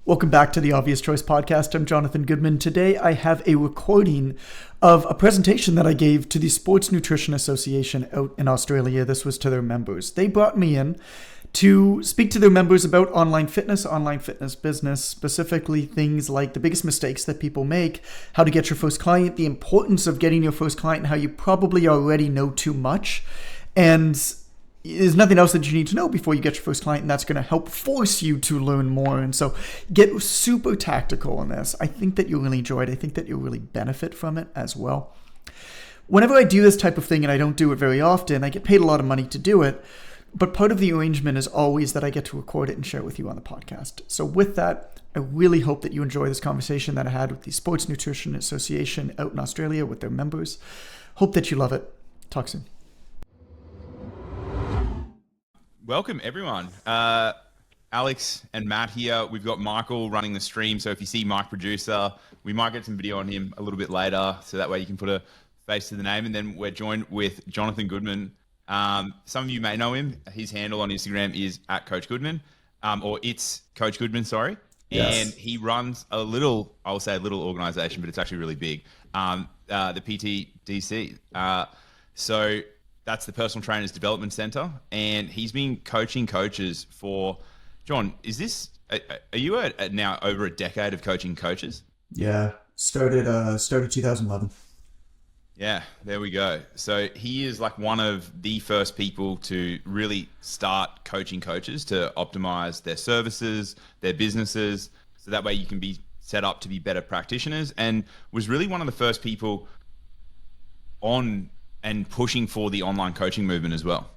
Welcome back to the Obvious Choice Podcast. I'm Jonathan Goodman. Today I have a recording of a presentation that I gave to the Sports Nutrition Association out in Australia. This was to their members. They brought me in to speak to their members about online fitness business, specifically things like the biggest mistakes that people make, how to get your first client, the importance of getting your first client, and how you probably already know too much. And there's nothing else that you need to know before you get your first client, and that's going to help force you to learn more. And so get super tactical on this. I think that you'll really enjoy it. I think that you'll really benefit from it as well. Whenever I do this type of thing, and I don't do it very often, I get paid a lot of money to do it. But part of the arrangement is always that I get to record it and share it with you on the podcast. So with that, I really hope that you enjoy this conversation that I had with the Sports Nutrition Association out in Australia with their members. Hope that you love it. Talk soon. Welcome, everyone. Alex and Matt here. We've got Michael running the stream. So if you see Mike Producer, we might get some video on him a little bit later. So that way you can put a face to the name. And then we're joined with Jonathan Goodman. Some of you may know him. His handle on Instagram is @CoachGoodman, or it's Coach Goodman, sorry. Yes. And he runs a little organization, but it's actually really big, the PTDC. So that's the Personal Trainers Development Center. And he's been coaching coaches for, John, are you at now over a decade of coaching coaches? Yeah, started 2011. Yeah, there we go. So he is like one of the first people to really start coaching coaches to optimize their services, their businesses, so that way you can be set up to be better practitioners, and was really one of the first people on and pushing for the online coaching movement as well.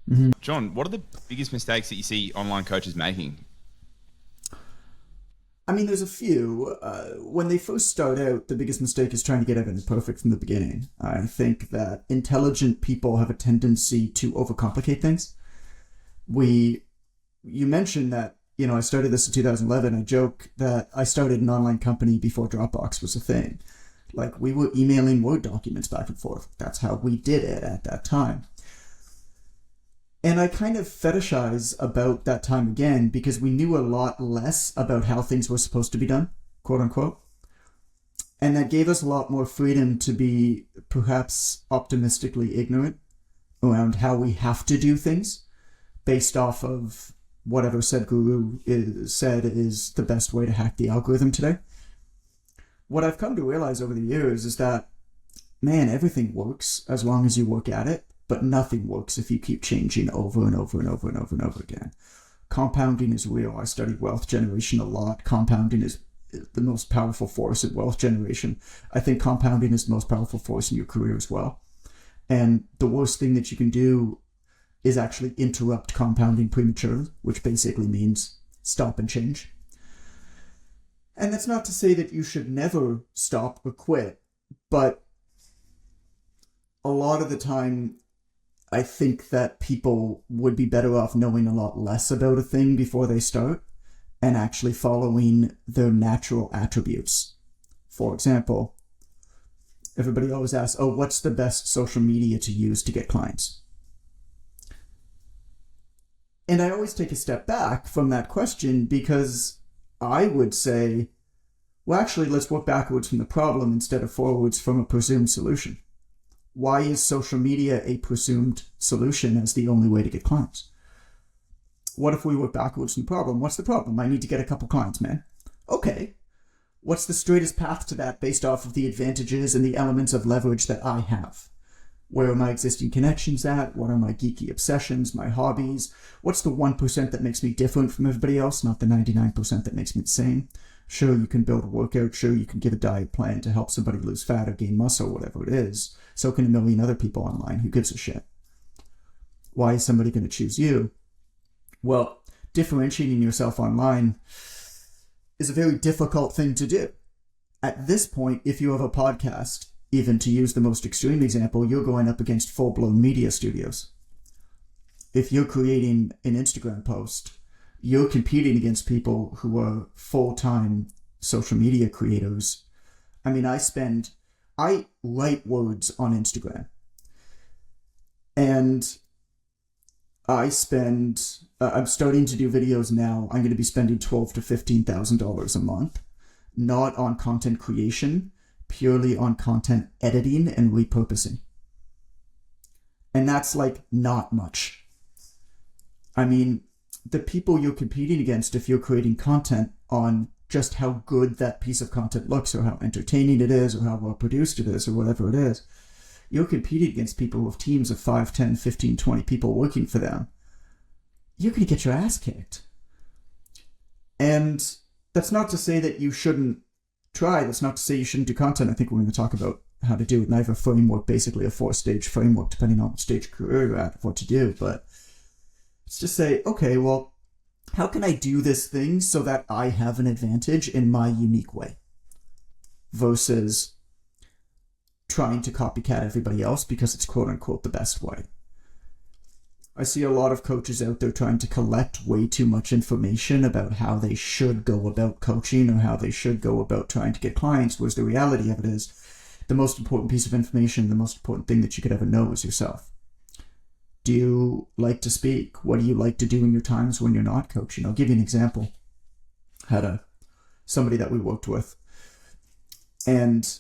Mm-hmm. John, what are the biggest mistakes that you see online coaches making? I mean, there's a few. When they first start out, the biggest mistake is trying to get everything perfect from the beginning. I think that intelligent people have a tendency to overcomplicate things. You mentioned that, I started this in 2011. I joke that I started an online company before Dropbox was a thing. Like, we were emailing Word documents back and forth. That's how we did it at that time. And I kind of fetishize about that time again because we knew a lot less about how things were supposed to be done, quote unquote. And that gave us a lot more freedom to be perhaps optimistically ignorant around how we have to do things based off of whatever said guru said is the best way to hack the algorithm today. What I've come to realize over the years is that, man, everything works as long as you work at it. But nothing works if you keep changing over and over and over and over and over again. Compounding is real. I studied wealth generation a lot. Compounding is the most powerful force in wealth generation. I think compounding is the most powerful force in your career as well. And the worst thing that you can do is actually interrupt compounding prematurely, which basically means stop and change. And that's not to say that you should never stop or quit, but a lot of the time, I think that people would be better off knowing a lot less about a thing before they start and actually following their natural attributes. For example, everybody always asks, what's the best social media to use to get clients? And I always take a step back from that question because I would say, well, actually, let's work backwards from the problem instead of forwards from a presumed solution. Why is social media a presumed solution as the only way to get clients? What if we work backwards from the problem? What's the problem? I need to get a couple clients, man. Okay. What's the straightest path to that based off of the advantages and the elements of leverage that I have? Where are my existing connections at? What are my geeky obsessions, my hobbies? What's the 1% that makes me different from everybody else, not the 99% that makes me the same? Sure, you can build a workout. Sure, you can give a diet plan to help somebody lose fat or gain muscle, whatever it is. So can a million other people online. Who gives a shit? Why is somebody going to choose you? Well, differentiating yourself online is a very difficult thing to do. At this point, if you have a podcast, even to use the most extreme example, you're going up against full-blown media studios. If you're creating an Instagram post, you're competing against people who are full-time social media creators. I mean, I write words on Instagram. And I'm starting to do videos now. I'm going to be spending $12,000 to $15,000 a month, not on content creation, purely on content editing and repurposing. And that's like not much. I mean, the people you're competing against, if you're creating content on just how good that piece of content looks, or how entertaining it is, or how well produced it is, or whatever it is, you're competing against people with teams of 5, 10, 15, 20 people working for them. You're going to get your ass kicked. And that's not to say that you shouldn't try. That's not to say you shouldn't do content. I think we're going to talk about how to do it. And I have a framework, basically a 4-stage framework, depending on what stage career you're at, of what to do. But it's just say, okay, well, how can I do this thing so that I have an advantage in my unique way? Versus trying to copycat everybody else because it's quote unquote the best way. I see a lot of coaches out there trying to collect way too much information about how they should go about coaching or how they should go about trying to get clients, whereas the reality of it is the most important piece of information, the most important thing that you could ever know is yourself. Do you like to speak? What do you like to do in your times when you're not coaching? I'll give you an example. I had somebody that we worked with, and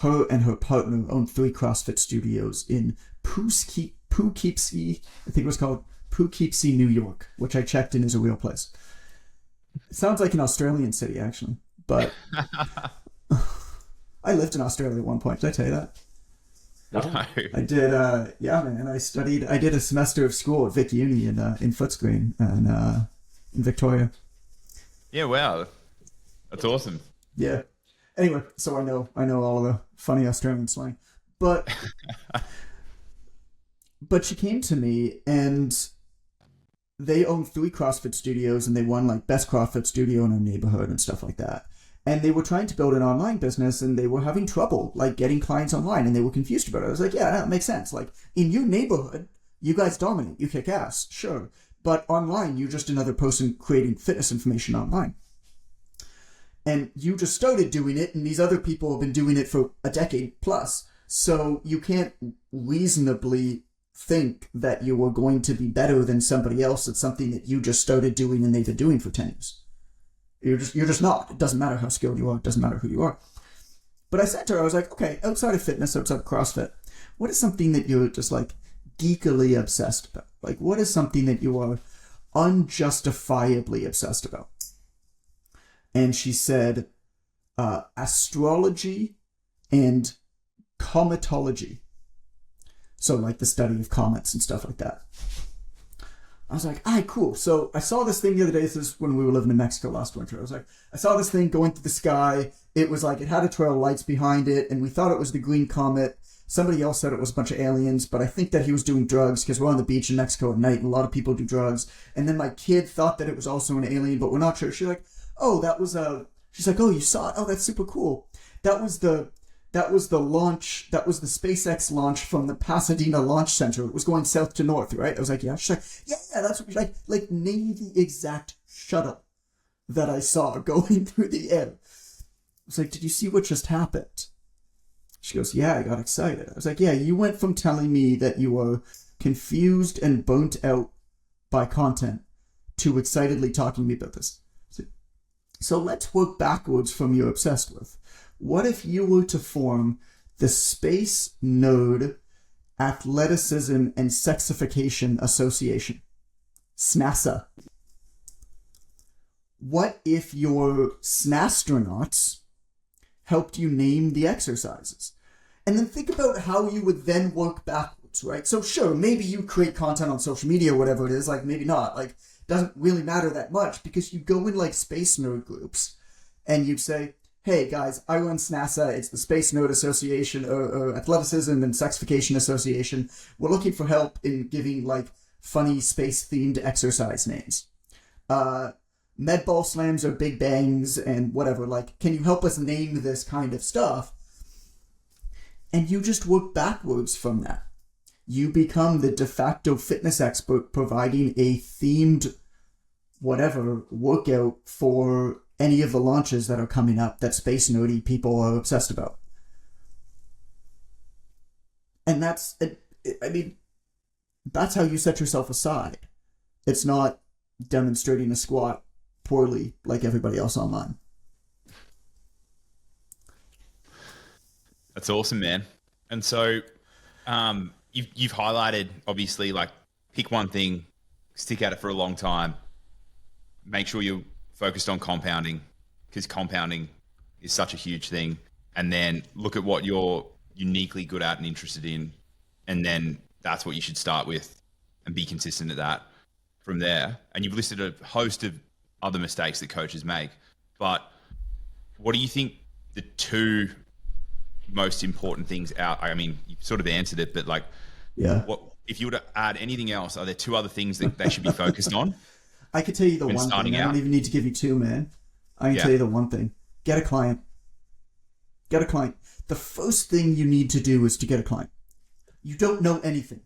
her partner owned 3 CrossFit studios in Poughkeepsie, I think it was called Poughkeepsie, New York, which I checked in is a real place. It sounds like an Australian city, actually, but I lived in Australia at one point. Did I tell you that? No. I did, yeah, man. I did a semester of school at Vic Uni in Footscreen and in Victoria. Yeah, wow. That's awesome. Yeah. Anyway, so I know all of the funny Australian slang. But she came to me, and they own 3 CrossFit studios, and they won like best CrossFit studio in our neighborhood and stuff like that. And they were trying to build an online business, and they were having trouble like getting clients online, and they were confused about it. I was like, yeah, that makes sense. Like in your neighborhood, you guys dominate, you kick ass, sure. But online, you're just another person creating fitness information online. And you just started doing it, and these other people have been doing it for a decade plus. So you can't reasonably think that you are going to be better than somebody else at something that you just started doing and they've been doing for 10 years. You're just not. It doesn't matter how skilled you are. It doesn't matter who you are. But I said to her, I was like, okay, outside of fitness, outside of CrossFit, what is something that you're just like geekily obsessed about? Like, what is something that you are unjustifiably obsessed about? And she said, astrology and cometology. So like the study of comets and stuff like that. I was like, cool. So I saw this thing the other day. This is when we were living in Mexico last winter. I was like, I saw this thing going through the sky. It was like, it had a trail of lights behind it, and we thought it was the green comet. Somebody else said it was a bunch of aliens, but I think that he was doing drugs because we're on the beach in Mexico at night, and a lot of people do drugs. And then my kid thought that it was also an alien, but we're not sure. She's like, she's like, oh, you saw it? Oh, that's super cool. That was the launch. That was the SpaceX launch from the Pasadena Launch Center. It was going south to north, right? I was like, yeah. She's like, yeah, that's what, like name the exact shuttle that I saw going through the air. I was like, did you see what just happened? She goes, yeah, I got excited. I was like, yeah, you went from telling me that you were confused and burnt out by content to excitedly talking to me about this. So let's work backwards from you're obsessed with. What if you were to form the Space Nerd Athleticism and Sexification Association? SNASA. What if your snastronauts helped you name the exercises? And then think about how you would then work backwards, right? So sure, maybe you create content on social media or whatever it is, like maybe not. Like, doesn't really matter that much because you go in like space nerd groups and you'd say, hey guys, I run SNASA, it's the Space Nerd Association or Athleticism and Sexification Association. We're looking for help in giving like funny space-themed exercise names. Med ball slams or big bangs and whatever. Like, can you help us name this kind of stuff? And you just work backwards from that. You become the de facto fitness expert providing a themed whatever workout for any of the launches that are coming up that space nerdy people are obsessed about. And that's how you set yourself aside. It's not demonstrating a squat poorly like everybody else online. That's awesome, man. And so you've highlighted, obviously, like pick one thing, stick at it for a long time, make sure you're focused on compounding because compounding is such a huge thing. And then look at what you're uniquely good at and interested in. And then that's what you should start with and be consistent at that from there. And you've listed a host of other mistakes that coaches make. But what do you think the two most important things out? I mean, you sort of answered it, but like, yeah, what if you were to add anything else? Are there two other things that they should be focused on? I could tell you the one thing. I don't even need to give you two, man. I can tell you the one thing. Get a client. Get a client. The first thing you need to do is to get a client. You don't know anything.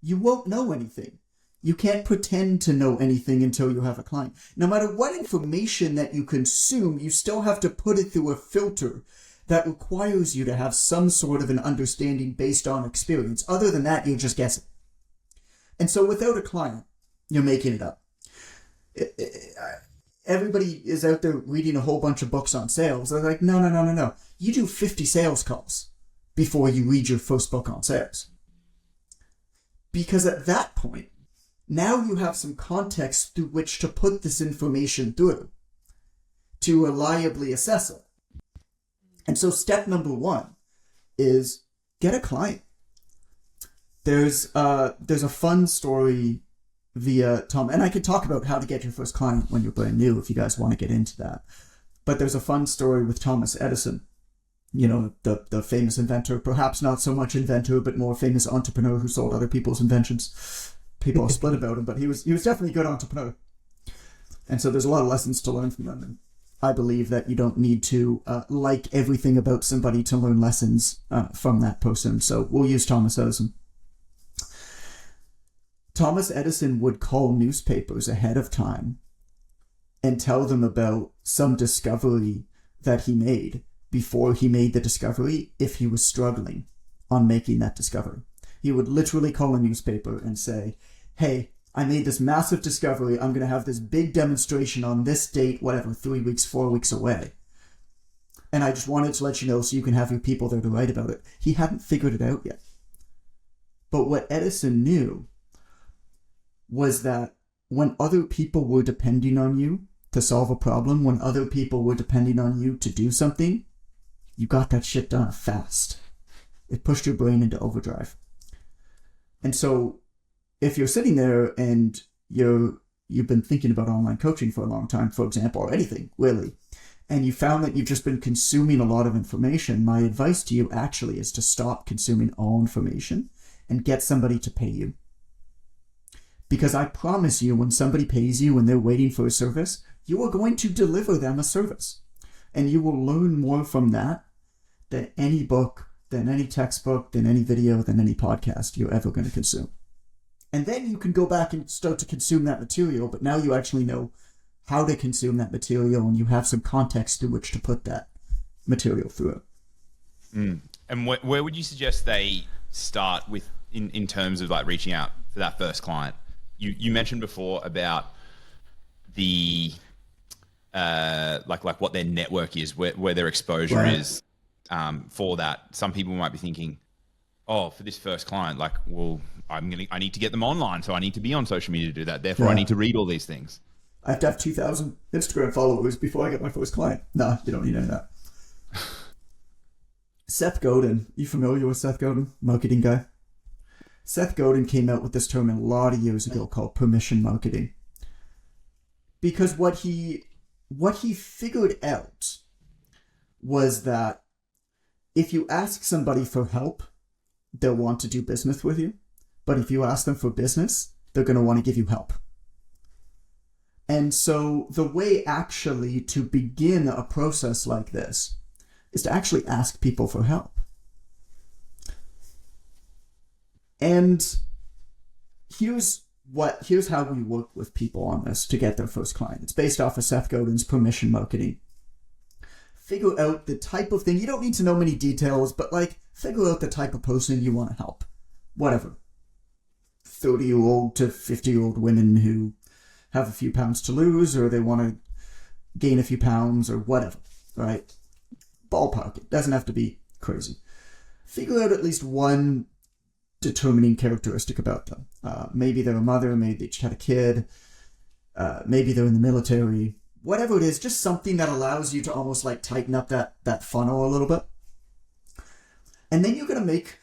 You won't know anything. You can't pretend to know anything until you have a client. No matter what information that you consume, you still have to put it through a filter that requires you to have some sort of an understanding based on experience. Other than that, you're just guessing. And so without a client, you're making it up. Everybody is out there reading a whole bunch of books on sales. They're like, no. You do 50 sales calls before you read your first book on sales. Because at that point, now you have some context through which to put this information through to reliably assess it. And so step number one is get a client. There's a fun story via Tom, and I could talk about how to get your first client when you're brand new if you guys want to get into that. But there's a fun story with Thomas Edison, you know, the famous inventor, perhaps not so much inventor, but more famous entrepreneur who sold other people's inventions. People are split about him, but he was definitely a good entrepreneur. And so there's a lot of lessons to learn from them. And I believe that you don't need to like everything about somebody to learn lessons from that person. So we'll use Thomas Edison. Thomas Edison would call newspapers ahead of time and tell them about some discovery that he made before he made the discovery if he was struggling on making that discovery. He would literally call a newspaper and say, hey, I made this massive discovery. I'm going to have this big demonstration on this date, whatever, 3 weeks, 4 weeks away. And I just wanted to let you know so you can have your people there to write about it. He hadn't figured it out yet. But what Edison knew was that when other people were depending on you to solve a problem, when other people were depending on you to do something, you got that shit done fast. It pushed your brain into overdrive. And so if you're sitting there and you've been thinking about online coaching for a long time, for example, or anything, really, and you found that you've just been consuming a lot of information, my advice to you actually is to stop consuming all information and get somebody to pay you. Because I promise you, when somebody pays you and they're waiting for a service, you are going to deliver them a service. And you will learn more from that than any book, than any textbook, than any video, than any podcast you're ever going to consume. And then you can go back and start to consume that material, but now you actually know how to consume that material and you have some context through which to put that material through it. Mm. And where would you suggest they start with in terms of like reaching out for that first client? You mentioned before about the like what their network is, where their exposure is for that. Some people might be thinking, oh, for this first client, like, well, I need to get them online, so I need to be on social media to do that. Therefore, I need to read all these things. I have to have 2,000 Instagram followers before I get my first client. No, you don't need any of that. Seth Godin, you familiar with Seth Godin, marketing guy? Seth Godin came out with this term a lot of years ago called permission marketing. Because what he figured out was that if you ask somebody for help, they'll want to do business with you. But if you ask them for business, they're going to want to give you help. And so the way actually to begin a process like this is to actually ask people for help. And here's how we work with people on this to get their first client. It's based off of Seth Godin's permission marketing. Figure out the type of thing. You don't need to know many details, but like figure out the type of person you want to help. Whatever. 30-year-old to 50-year-old women who have a few pounds to lose, or they want to gain a few pounds, or whatever, right? Ballpark it. Doesn't have to be crazy. Figure out at least one determining characteristic about them. Maybe they're a mother, maybe they just had a kid, maybe they're in the military. Whatever it is, just something that allows you to almost like tighten up that funnel a little bit. And then you're going to make...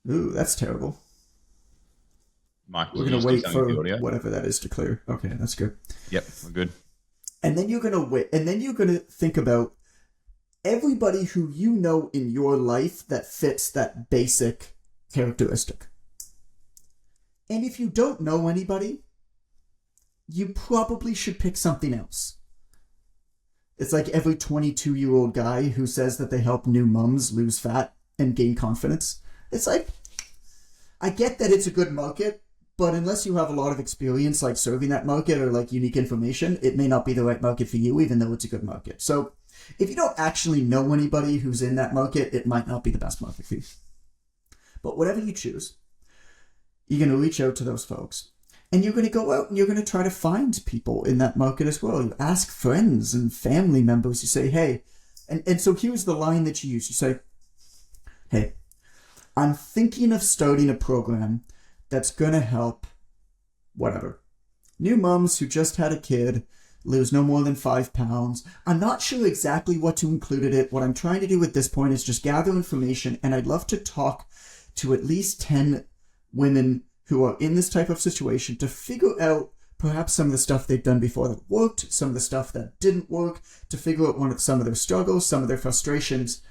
Ooh, that's terrible. Mike, we're going to wait for whatever that is to clear. Okay, that's good. Yep, we're good. And then you're going to wait, and then you're going to think about everybody who you know in your life that fits that basic characteristic. And if you don't know anybody, you probably should pick something else. It's like every 22-year-old guy who says that they help new mums lose fat and gain confidence. It's like, I get that it's a good market, but unless you have a lot of experience like serving that market or like unique information, it may not be the right market for you, even though it's a good market. So if you don't actually know anybody who's in that market, it might not be the best market for you. But whatever you choose, you're going to reach out to those folks. And you're going to go out and you're going to try to find people in that market as well. You ask friends and family members. You say, hey, and so here's the line that you use. You say, hey, I'm thinking of starting a program that's going to help whatever. New mums who just had a kid lose no more than 5 pounds. I'm not sure exactly what to include in it. What I'm trying to do at this point is just gather information, and I'd love to talk to at least 10 women who are in this type of situation to figure out perhaps some of the stuff they've done before that worked, some of the stuff that didn't work, to figure out some of their struggles, some of their frustrations.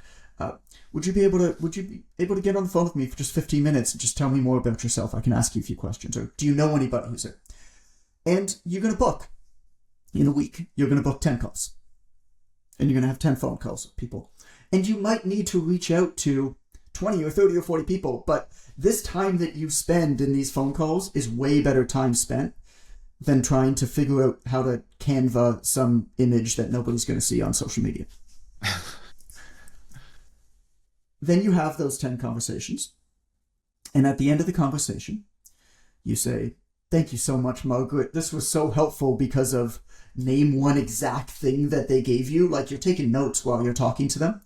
Would you be able to get on the phone with me for just 15 minutes and just tell me more about yourself? I can ask you a few questions. Or do you know anybody who's there? And you're going to book. In a week, you're going to book 10 calls. And you're going to have 10 phone calls with people. And you might need to reach out to 20 or 30 or 40 people, but this time that you spend in these phone calls is way better time spent than trying to figure out how to Canva some image that nobody's going to see on social media. Then you have those 10 conversations. And at the end of the conversation, you say, thank you so much, Margaret. This was so helpful because of name one exact thing that they gave you. Like you're taking notes while you're talking to them.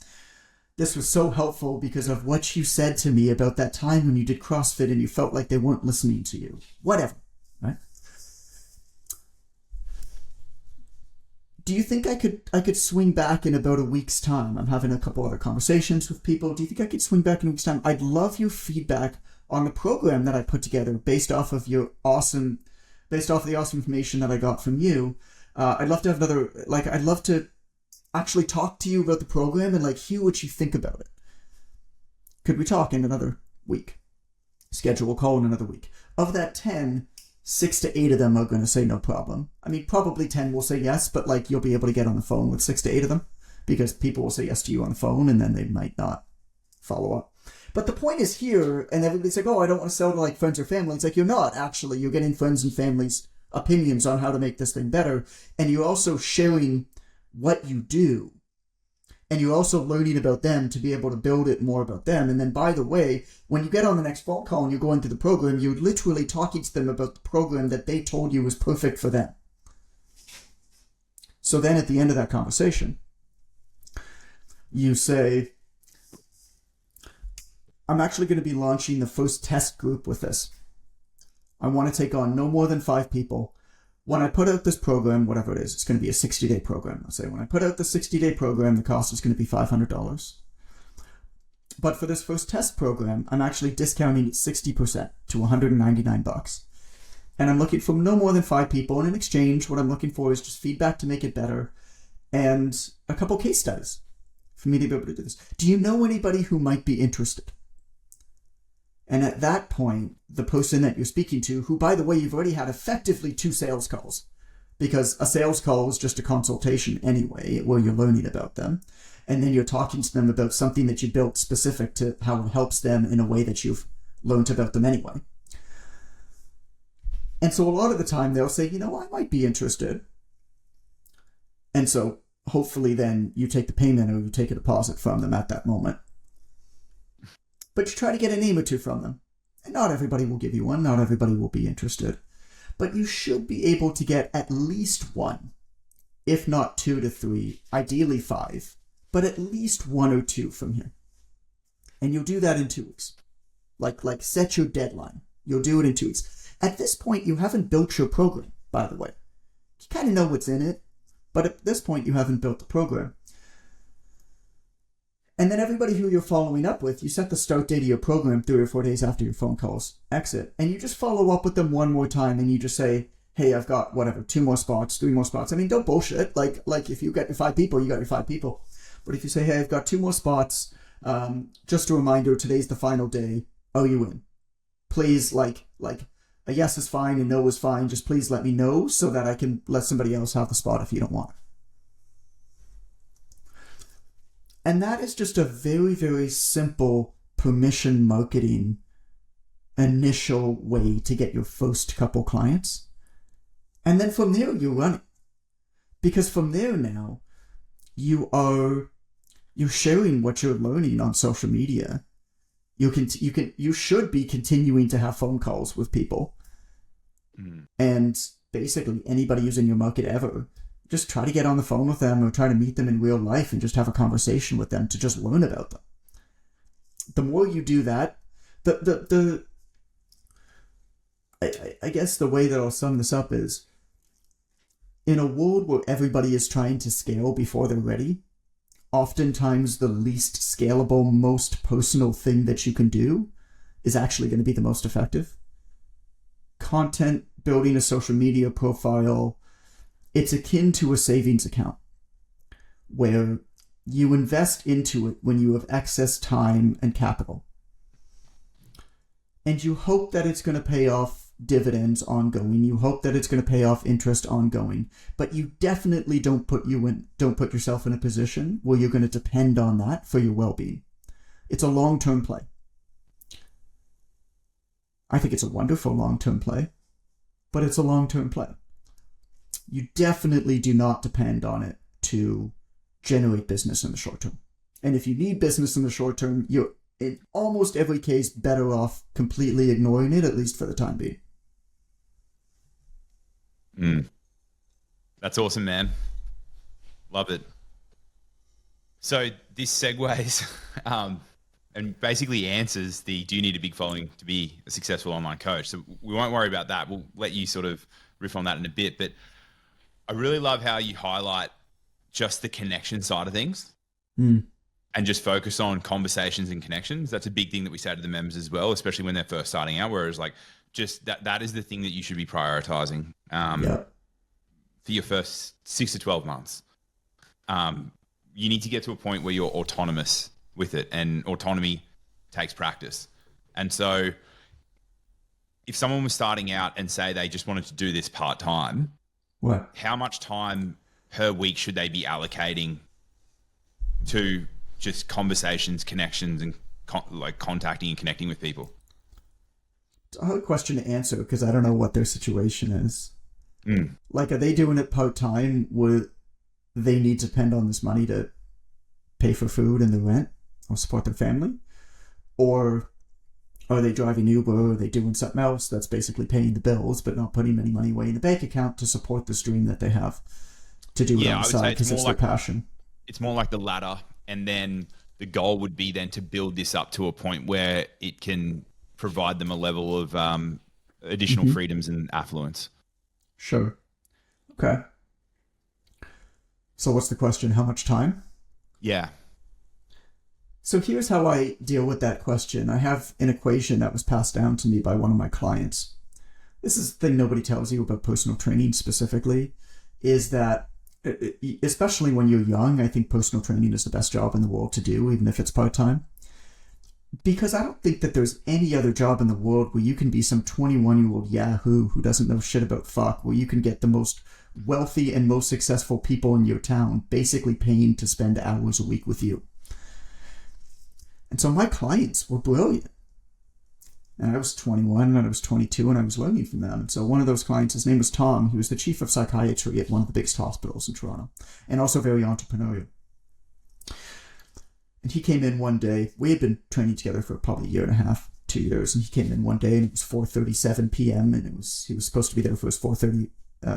This was so helpful because of what you said to me about that time when you did CrossFit and you felt like they weren't listening to you. Whatever, right? Do you think I could swing back in about a week's time? I'm having a couple other conversations with people. Do you think I could swing back in a week's time? I'd love your feedback on the program that I put together based off of the awesome information that I got from you. I'd love to have I'd love to actually talk to you about the program and like hear what you think about it. Could we talk in another week? Schedule a call in another week. Of that 10, 6 to 8 of them are going to say no problem. I mean, probably 10 will say yes, but like you'll be able to get on the phone with 6 to 8 of them because people will say yes to you on the phone and then they might not follow up. But the point is here, and everybody's like, oh, I don't want to sell to like friends or family. It's like, you're not actually. You're getting friends and family's opinions on how to make this thing better. And you're also sharing what you do. And you're also learning about them to be able to build it more about them. And then, by the way, when you get on the next phone call and you're going through the program, you're literally talking to them about the program that they told you was perfect for them. So then at the end of that conversation, you say, I'm actually going to be launching the first test group with this. I want to take on no more than 5 people. When I put out this program, whatever it is, it's going to be a 60-day program. Let's say when I put out the 60-day program, the cost is going to be $500. But for this first test program, I'm actually discounting it 60% to $199. And I'm looking for no more than 5 people. And in exchange, what I'm looking for is just feedback to make it better and a couple case studies for me to be able to do this. Do you know anybody who might be interested? And at that point, the person that you're speaking to, who, by the way, you've already had effectively 2 sales calls, because a sales call is just a consultation anyway, where you're learning about them. And then you're talking to them about something that you built specific to how it helps them in a way that you've learned about them anyway. And so a lot of the time they'll say, you know, I might be interested. And so hopefully then you take the payment or you take a deposit from them at that moment. But you try to get a name or 2 from them. Not everybody will give you one. Not everybody will be interested. But you should be able to get at least one, if not 2 to 3, ideally 5, but at least 1 or 2 from here. And you'll do that in 2 weeks. Like set your deadline. You'll do it in 2 weeks. At this point, you haven't built your program, by the way. You kind of know what's in it, but at this point, you haven't built the program. And then everybody who you're following up with, you set the start date of your program 3 or 4 days after your phone calls exit. And you just follow up with them one more time and you just say, hey, I've got whatever, 2 more spots, 3 more spots. I mean, don't bullshit. Like if you get your 5 people, you got your 5 people. But if you say, hey, I've got 2 more spots, just a reminder, today's the final day. Are you in? Please, like a yes is fine and no is fine. Just please let me know so that I can let somebody else have the spot if you don't want it. And that is just a very, very simple permission marketing initial way to get your first couple clients. And then from there, you're running. Because from there now, you're sharing what you're learning on social media. You should be continuing to have phone calls with people. And basically anybody who's in your market ever, just try to get on the phone with them or try to meet them in real life and just have a conversation with them to just learn about them. The more you do that, I guess the way that I'll sum this up is, in a world where everybody is trying to scale before they're ready, oftentimes the least scalable, most personal thing that you can do is actually going to be the most effective. Content, building a social media profile, it's akin to a savings account where you invest into it when you have excess time and capital. And you hope that it's going to pay off dividends ongoing. You hope that it's going to pay off interest ongoing. But you definitely don't put yourself in a position where you're going to depend on that for your well-being. It's a long-term play. I think it's a wonderful long-term play, but it's a long-term play. You definitely do not depend on it to generate business in the short term. And if you need business in the short term, you're in almost every case better off completely ignoring it, at least for the time being. That's awesome, man. Love it. So this segues and basically answers the, do you need a big following to be a successful online coach? So we won't worry about that. We'll let you sort of riff on that in a bit. But I really love how you highlight just the connection side of things and just focus on conversations and connections. That's a big thing that we say to the members as well, especially when they're first starting out, whereas like just that is the thing that you should be prioritizing for your first 6 to 12 months. You need to get to a point where you're autonomous with it, and autonomy takes practice. And so if someone was starting out and say they just wanted to do this part-time, how much time per week should they be allocating to just conversations, connections, and contacting and connecting with people? It's a hard question to answer because I don't know what their situation is. Like, are they doing it part-time where they need to depend on this money to pay for food and the rent or support their family? Or are they driving Uber, or are they doing something else that's basically paying the bills but not putting any money away in the bank account to support this dream that they have to do it on the side because it's their passion? It's more like the latter, and then the goal would be then to build this up to a point where it can provide them a level of additional freedoms and affluence. Sure. Okay. So what's the question? How much time? Yeah. So here's how I deal with that question. I have an equation that was passed down to me by one of my clients. This is the thing nobody tells you about personal training specifically, is that, especially when you're young, I think personal training is the best job in the world to do, even if it's part-time. Because I don't think that there's any other job in the world where you can be some 21-year-old yahoo who doesn't know shit about fuck, where you can get the most wealthy and most successful people in your town basically paying to spend hours a week with you. And so my clients were brilliant. And I was 21 and I was 22 and I was learning from them. And so one of those clients, his name was Tom, he was the chief of psychiatry at one of the biggest hospitals in Toronto, and also very entrepreneurial. And he came in one day. We had been training together for probably a year and a half, 2 years, and he came in one day and it was 4:37 p.m. and he was supposed to be there for his 4:30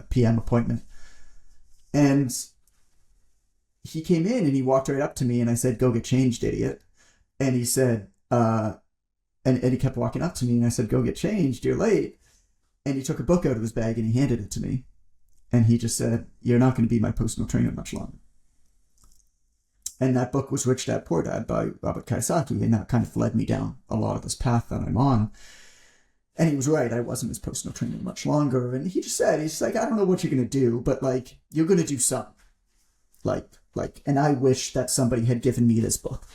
p.m. appointment. And he came in and he walked right up to me and I said, "Go get changed, idiot." And he said, and he kept walking up to me and I said, "Go get changed, you're late." And he took a book out of his bag and he handed it to me. And he just said, "You're not going to be my personal trainer much longer." And that book was Rich Dad Poor Dad by Robert Kiyosaki. And that kind of led me down a lot of this path that I'm on. And he was right. I wasn't his personal trainer much longer. And he just said, he's like, "I don't know what you're going to do, but like, you're going to do something." And I wish that somebody had given me this book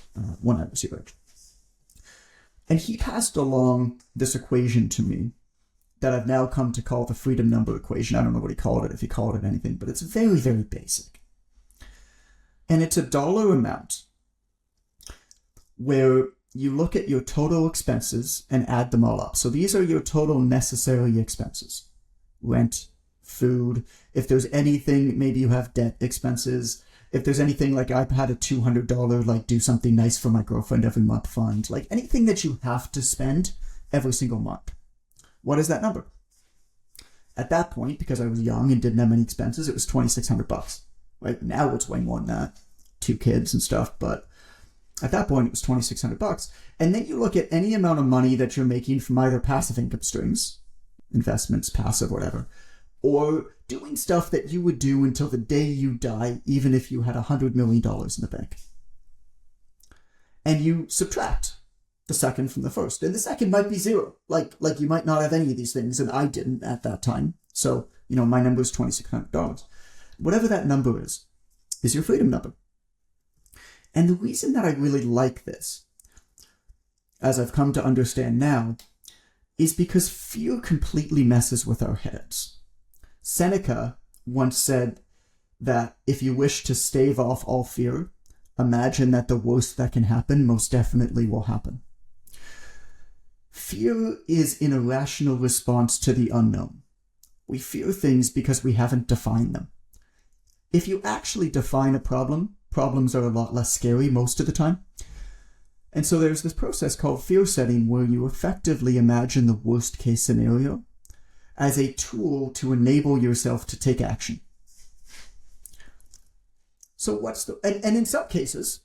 when I was your age. And he passed along this equation to me that I've now come to call the freedom number equation. I don't know what he called it, if he called it anything, but it's very, very basic. And it's a dollar amount where you look at your total expenses and add them all up. So these are your total necessary expenses. Rent, food, if there's anything, maybe you have debt expenses. If there's anything like I've had a $200, like do something nice for my girlfriend every month fund, like anything that you have to spend every single month. What is that number? At that point, because I was young and didn't have many expenses, it was $2,600. Right now it's way more than that, 2 kids and stuff, but at that point it was $2,600. And then you look at any amount of money that you're making from either passive income streams, investments, passive, whatever, or doing stuff that you would do until the day you die, even if you had $100 million in the bank. And you subtract the second from the first. And the second might be zero. Like you might not have any of these things, and I didn't at that time. So, my number is $2,600. Whatever that number is your freedom number. And the reason that I really like this, as I've come to understand now, is because fear completely messes with our heads. Seneca once said that if you wish to stave off all fear, imagine that the worst that can happen most definitely will happen. Fear is an irrational response to the unknown. We fear things because we haven't defined them. If you actually define a problem, problems are a lot less scary most of the time. And so there's this process called fear setting where you effectively imagine the worst case scenario as a tool to enable yourself to take action. So and in some cases,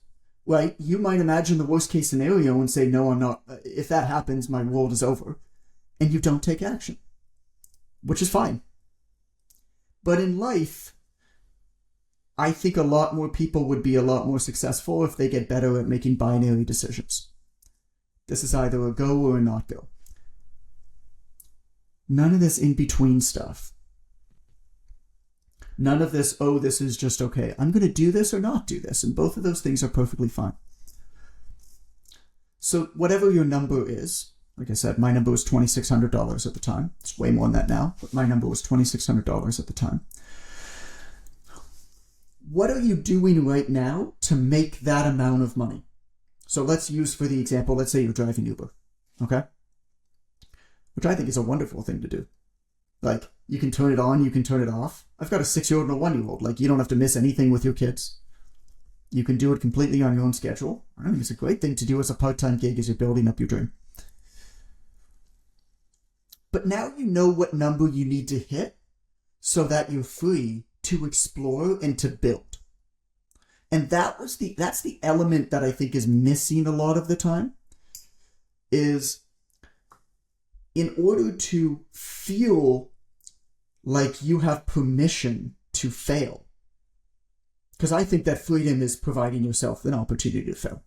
right, you might imagine the worst case scenario and say, "No, I'm not, if that happens, my world is over." And you don't take action, which is fine. But in life, I think a lot more people would be a lot more successful if they get better at making binary decisions. This is either a go or a not go. None of this in-between stuff. None of this, this is just okay. I'm going to do this or not do this. And both of those things are perfectly fine. So whatever your number is, like I said, my number was $2,600 at the time. It's way more than that now, but my number was $2,600 at the time. What are you doing right now to make that amount of money? So let's use for the example, let's say you're driving Uber, okay? Which I think is a wonderful thing to do. Like, you can turn it on, you can turn it off. I've got a 6-year-old and a 1-year-old. Like, you don't have to miss anything with your kids. You can do it completely on your own schedule. I think it's a great thing to do as a part-time gig as you're building up your dream. But now you know what number you need to hit so that you're free to explore and to build. And that's the element that I think is missing a lot of the time, is in order to feel like you have permission to fail. Because I think that freedom is providing yourself an opportunity to fail.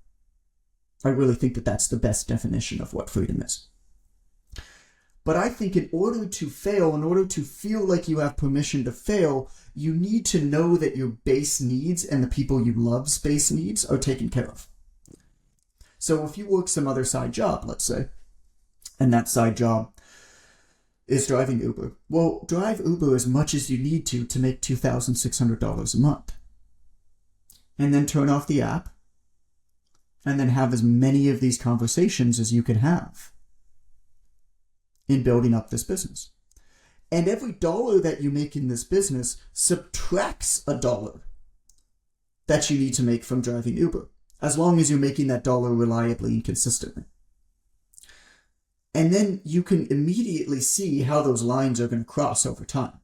I really think that that's the best definition of what freedom is. But I think in order to fail, in order to feel like you have permission to fail, you need to know that your base needs and the people you love's base needs are taken care of. So if you work some other side job, let's say, and that side job is driving Uber, well, drive Uber as much as you need to make $2,600 a month. And then turn off the app, and then have as many of these conversations as you can have in building up this business. And every dollar that you make in this business subtracts a dollar that you need to make from driving Uber, as long as you're making that dollar reliably and consistently. And then you can immediately see how those lines are going to cross over time.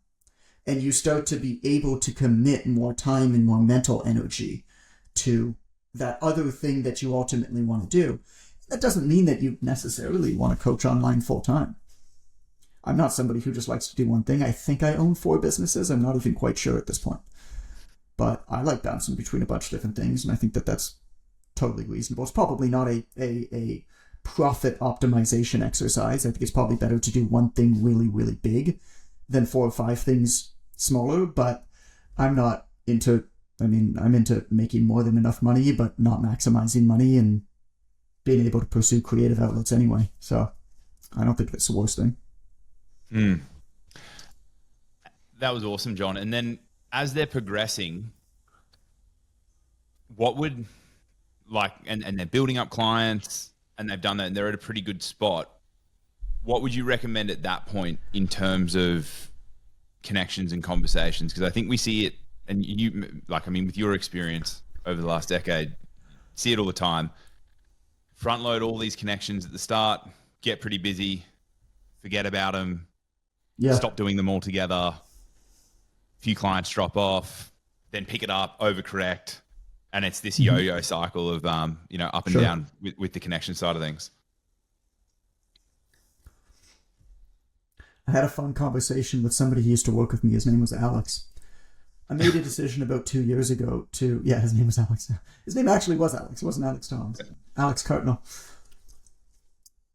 And you start to be able to commit more time and more mental energy to that other thing that you ultimately want to do. That doesn't mean that you necessarily want to coach online full time. I'm not somebody who just likes to do one thing. I think I own 4 businesses. I'm not even quite sure at this point. But I like bouncing between a bunch of different things, and I think that that's totally reasonable. It's probably not a profit optimization exercise. I think it's probably better to do one thing really, really big than 4 or 5 things smaller, but I'm into making more than enough money, but not maximizing money and being able to pursue creative outlets anyway. So I don't think that's the worst thing. That was awesome, John. And then as they're progressing, what would and they're building up clients and they've done that and they're at a pretty good spot. What would you recommend at that point in terms of connections and conversations? Because I think we see it, and you, with your experience over the last decade, see it all the time. Front load all these connections at the start, get pretty busy, forget about them, stop doing them altogether. Few clients drop off, then pick it up, overcorrect, and it's this yo-yo cycle of up and down with the connection side of things. I had a fun conversation with somebody who used to work with me. His name was Alex. I made a decision about 2 years ago his name was Alex. His name actually was Alex. It wasn't Alex Thomas. Alex Cardinal.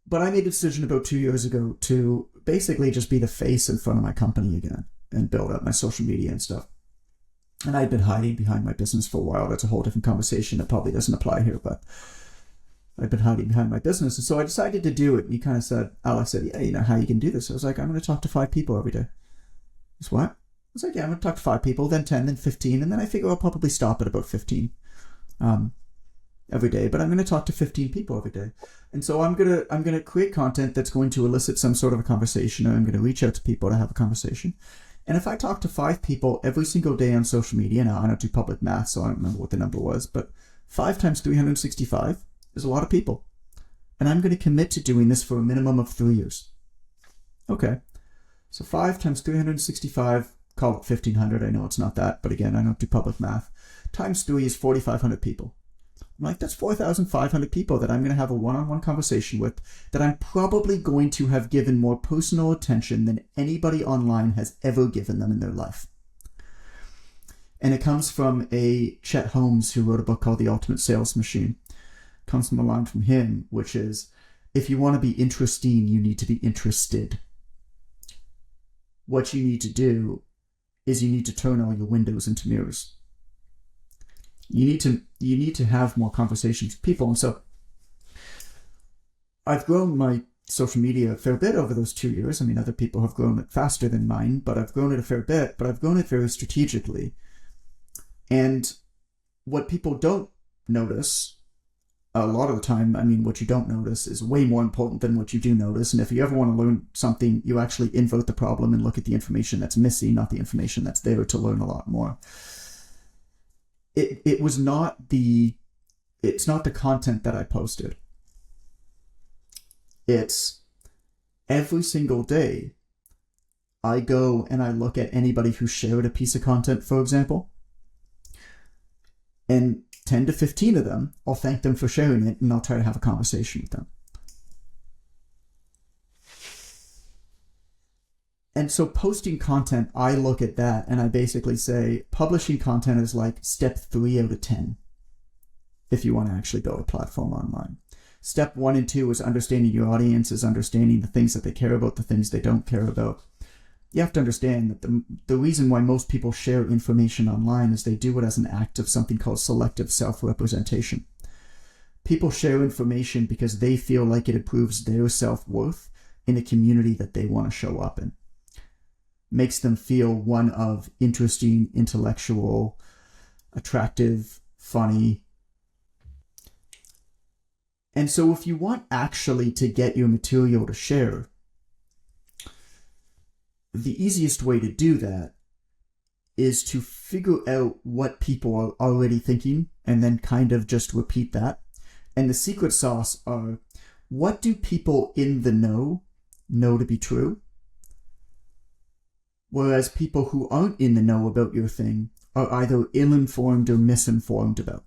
But I made a decision about 2 years ago to basically just be the face in front of my company again and build up my social media and stuff. And I'd been hiding behind my business for a while. That's a whole different conversation that probably doesn't apply here, but I've been hiding behind my business. And so I decided to do it. And he kind of said, Alex said, yeah, how you can do this? I was like, I'm going to talk to 5 people every day. He's what? I was like, yeah, I'm going to talk to 5 people, then 10, then 15. And then I figure I'll probably stop at about 15 every day. But I'm going to talk to 15 people every day. And so I'm going to create content that's going to elicit some sort of a conversation, or I'm going to reach out to people to have a conversation. And if I talk to 5 people every single day on social media, now I don't do public math, so I don't remember what the number was, but 5 times 365 is a lot of people. And I'm going to commit to doing this for a minimum of 3 years. Okay. So 5 times 365, call it 1,500. I know it's not that, but again, I don't do public math. Times 3 is 4,500 people. I'm like, that's 4,500 people that I'm going to have a one-on-one conversation with, that I'm probably going to have given more personal attention than anybody online has ever given them in their life. And it comes from a Chet Holmes who wrote a book called The Ultimate Sales Machine. It comes from a line from him, which is, if you want to be interesting, you need to be interested. What you need to do is you need to turn all your windows into mirrors. You need to have more conversations with people. And so I've grown my social media a fair bit over those 2 years. I mean, other people have grown it faster than mine, but I've grown it a fair bit, but I've grown it very strategically. And what people don't notice a lot of the time, I mean, what you don't notice is way more important than what you do notice. And if you ever want to learn something, you actually invert the problem and look at the information that's missing, not the information that's there, to learn a lot more. It's not the content that I posted. It's every single day I go and I look at anybody who shared a piece of content, for example, and 10 to 15 of them, I'll thank them for sharing it, and I'll try to have a conversation with them. And so posting content, I look at that and I basically say publishing content is like step 3 out of 10 if you want to actually build a platform online. Step 1 and 2 is understanding your audience, is understanding the things that they care about, the things they don't care about. You have to understand that the reason why most people share information online is they do it as an act of something called selective self-representation. People share information because they feel like it improves their self-worth in a community that they want to show up in. Makes them feel one of interesting, intellectual, attractive, funny. And so if you want actually to get your material to share, the easiest way to do that is to figure out what people are already thinking and then kind of just repeat that. And the secret sauce are what do people in the know to be true? Whereas people who aren't in the know about your thing are either ill-informed or misinformed about.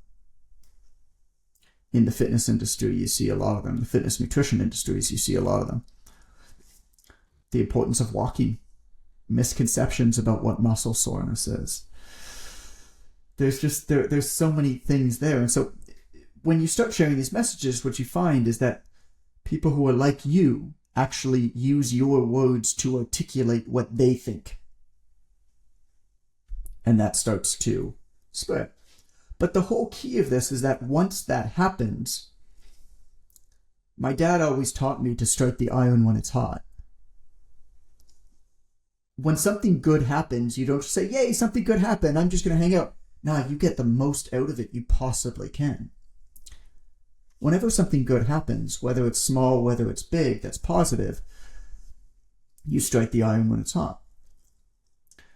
In the fitness industry, you see a lot of them. The fitness nutrition industries, you see a lot of them. The importance of walking. Misconceptions about what muscle soreness is. There's so many things there. And so when you start sharing these messages, what you find is that people who are like you actually use your words to articulate what they think. And that starts to spread. But the whole key of this is that once that happens, my dad always taught me to strike the iron when it's hot. When something good happens, you don't just say, yay, something good happened, I'm just going to hang out. No, you get the most out of it you possibly can. Whenever something good happens, whether it's small, whether it's big, that's positive, you strike the iron when it's hot.